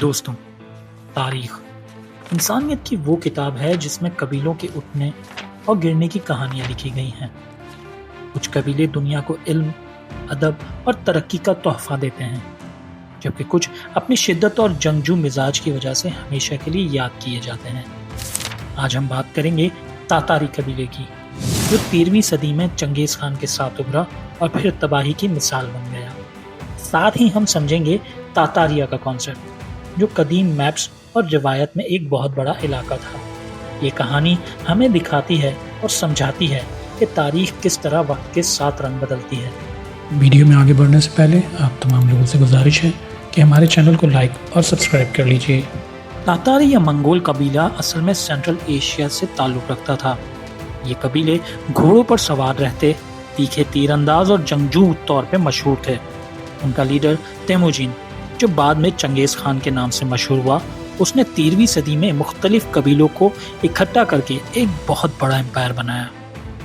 دوستوں، تاریخ انسانیت کی وہ کتاب ہے جس میں قبیلوں کے اٹھنے اور گرنے کی کہانیاں لکھی گئی ہیں۔ کچھ قبیلے دنیا کو علم، ادب اور ترقی کا تحفہ دیتے ہیں، جبکہ کچھ اپنی شدت اور جنگجو مزاج کی وجہ سے ہمیشہ کے لیے یاد کیے جاتے ہیں۔ آج ہم بات کریں گے تاتاری قبیلے کی، جو 13ویں صدی میں چنگیز خان کے ساتھ ابھرا اور پھر تباہی کی مثال بن گیا۔ ساتھ ہی ہم سمجھیں گے تاتاریہ کا کانسیپٹ، جو قدیم میپس اور روایت میں ایک بہت بڑا علاقہ تھا۔ یہ کہانی ہمیں دکھاتی ہے اور سمجھاتی ہے کہ تاریخ کس طرح وقت کے ساتھ رنگ بدلتی ہے۔ ویڈیو میں آگے بڑھنے سے پہلے آپ تمام لوگوں سے گزارش ہے کہ ہمارے چینل کو لائک اور سبسکرائب کر لیجیے۔ تاتاری یا منگول قبیلہ اصل میں سینٹرل ایشیا سے تعلق رکھتا تھا۔ یہ قبیلے گھوڑوں پر سوار رہتے، تیکھے تیر انداز اور جنگجو طور پہ مشہور تھے۔ ان کا لیڈر تیموجین، جو بعد میں چنگیز خان کے نام سے مشہور ہوا، اس نے 13ویں صدی میں مختلف قبیلوں کو اکٹھا کر کے ایک بہت بڑا امپائر بنایا۔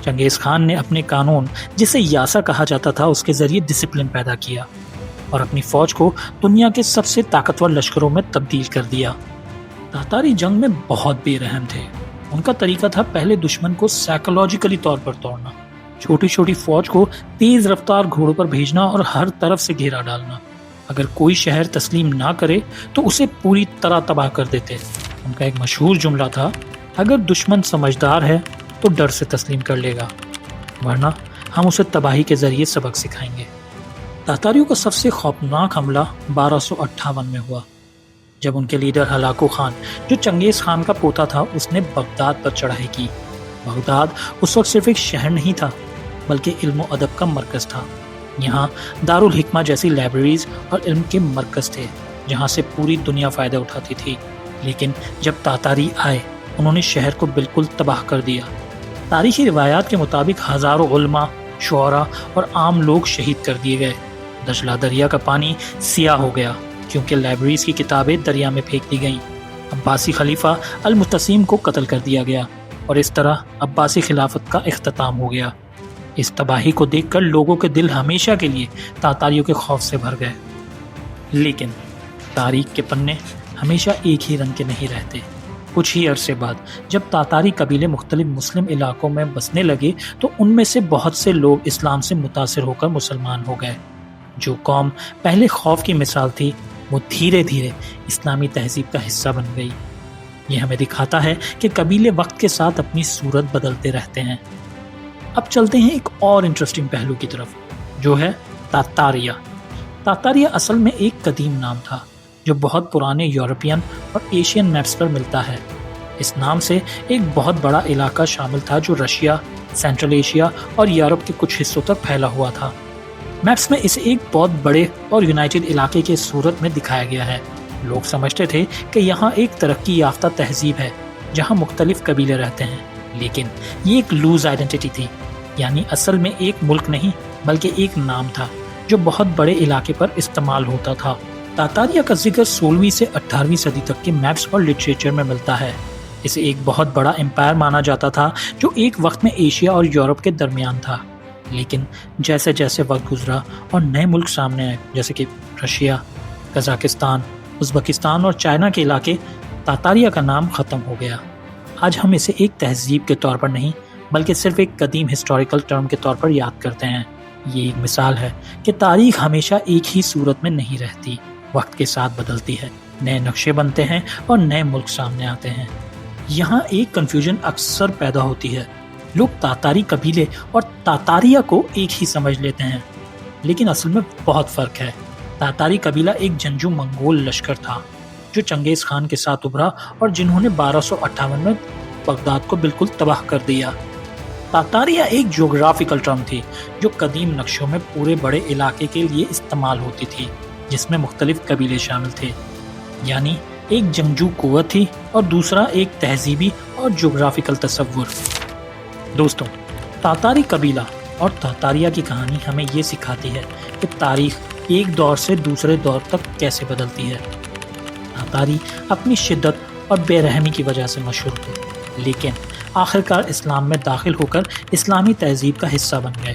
چنگیز خان نے اپنے قانون، جسے یاسا کہا جاتا تھا، اس کے ذریعے ڈسپلن پیدا کیا اور اپنی فوج کو دنیا کے سب سے طاقتور لشکروں میں تبدیل کر دیا۔ تاتاری جنگ میں بہت بے رحم تھے۔ ان کا طریقہ تھا پہلے دشمن کو سائیکولوجیکلی طور پر توڑنا، چھوٹی چھوٹی فوج کو تیز رفتار گھوڑوں پر بھیجنا اور ہر طرف سے گھیرا ڈالنا۔ اگر کوئی شہر تسلیم نہ کرے تو اسے پوری طرح تباہ کر دیتے۔ ان کا ایک مشہور جملہ تھا، اگر دشمن سمجھدار ہے تو ڈر سے تسلیم کر لے گا، ورنہ ہم اسے تباہی کے ذریعے سبق سکھائیں گے۔ تاتاریوں کا سب سے خوفناک حملہ 1258 میں ہوا، جب ان کے لیڈر ہلاکو خان، جو چنگیز خان کا پوتا تھا، اس نے بغداد پر چڑھائی کی۔ بغداد اس وقت صرف ایک شہر نہیں تھا، بلکہ علم و ادب کا مرکز تھا۔ یہاں دارالحکمہ جیسی لائبریریز اور علم کے مرکز تھے، جہاں سے پوری دنیا فائدہ اٹھاتی تھی۔ لیکن جب تاتاری آئے، انہوں نے شہر کو بالکل تباہ کر دیا۔ تاریخی روایات کے مطابق ہزاروں علماء، شعراء اور عام لوگ شہید کر دیے گئے۔ دجلہ دریا کا پانی سیاہ ہو گیا کیونکہ لائبریریز کی کتابیں دریا میں پھینک دی گئیں۔ عباسی خلیفہ المتسیم کو قتل کر دیا گیا اور اس طرح عباسی خلافت کا اختتام ہو گیا۔ اس تباہی کو دیکھ کر لوگوں کے دل ہمیشہ کے لیے تاتاریوں کے خوف سے بھر گئے۔ لیکن تاریخ کے پنے ہمیشہ ایک ہی رنگ کے نہیں رہتے۔ کچھ ہی عرصے بعد جب تاتاری قبیلے مختلف مسلم علاقوں میں بسنے لگے تو ان میں سے بہت سے لوگ اسلام سے متاثر ہو کر مسلمان ہو گئے۔ جو قوم پہلے خوف کی مثال تھی، وہ دھیرے دھیرے اسلامی تہذیب کا حصہ بن گئی۔ یہ ہمیں دکھاتا ہے کہ قبیلے وقت کے ساتھ اپنی صورت بدلتے رہتے ہیں۔ اب چلتے ہیں ایک اور انٹرسٹنگ پہلو کی طرف، جو ہے تاتاریہ۔ تاتاریہ اصل میں ایک قدیم نام تھا جو بہت پرانے یورپین اور ایشین میپس پر ملتا ہے۔ اس نام سے ایک بہت بڑا علاقہ شامل تھا جو رشیا، سینٹرل ایشیا اور یورپ کے کچھ حصوں تک پھیلا ہوا تھا۔ میپس میں اسے ایک بہت بڑے اور یونائٹڈ علاقے کے صورت میں دکھایا گیا ہے۔ لوگ سمجھتے تھے کہ یہاں ایک ترقی یافتہ تہذیب ہے جہاں مختلف قبیلے رہتے ہیں، لیکن یہ ایک لوز آئیڈینٹی تھی، یعنی اصل میں ایک ملک نہیں بلکہ ایک نام تھا جو بہت بڑے علاقے پر استعمال ہوتا تھا۔ تاتاریہ کا ذکر 16ویں سے 18ویں صدی تک کے میپس اور لٹریچر میں ملتا ہے۔ اسے ایک بہت بڑا امپائر مانا جاتا تھا جو ایک وقت میں ایشیا اور یورپ کے درمیان تھا۔ لیکن جیسے جیسے وقت گزرا اور نئے ملک سامنے آئے، جیسے کہ رشیا، قزاقستان، ازبکستان اور چائنا کے علاقے، تاتاریہ کا نام ختم ہو گیا۔ آج ہم اسے ایک تہذیب کے طور پر نہیں بلکہ صرف ایک قدیم ہسٹوریکل ٹرم کے طور پر یاد کرتے ہیں۔ یہ ایک مثال ہے کہ تاریخ ہمیشہ ایک ہی صورت میں نہیں رہتی، وقت کے ساتھ بدلتی ہے، نئے نقشے بنتے ہیں اور نئے ملک سامنے آتے ہیں۔ یہاں ایک کنفیوژن اکثر پیدا ہوتی ہے۔ لوگ تاتاری قبیلے اور تاتاریہ کو ایک ہی سمجھ لیتے ہیں، لیکن اصل میں بہت فرق ہے۔ تاتاری قبیلہ ایک جنگجو منگول لشکر تھا جو چنگیز خان کے ساتھ ابھرا اور جنہوں نے 1258 میں بغداد کو بالکل تباہ کر دیا۔ تاتاریہ ایک جغرافیکل ٹرم تھی جو قدیم نقشوں میں پورے بڑے علاقے کے لیے استعمال ہوتی تھی، جس میں مختلف قبیلے شامل تھے۔ یعنی ایک جنگجو قوت تھی اور دوسرا ایک تہذیبی اور جغرافیکل تصور۔ دوستوں، تاتاری قبیلہ اور تاتاریہ کی کہانی ہمیں یہ سکھاتی ہے کہ تاریخ ایک دور سے دوسرے دور تک کیسے بدلتی ہے۔ تاتاری اپنی شدت اور بے رحمی کی وجہ سے مشہور تھے، لیکن آخرکار اسلام میں داخل ہو کر اسلامی تہذیب کا حصہ بن گئے۔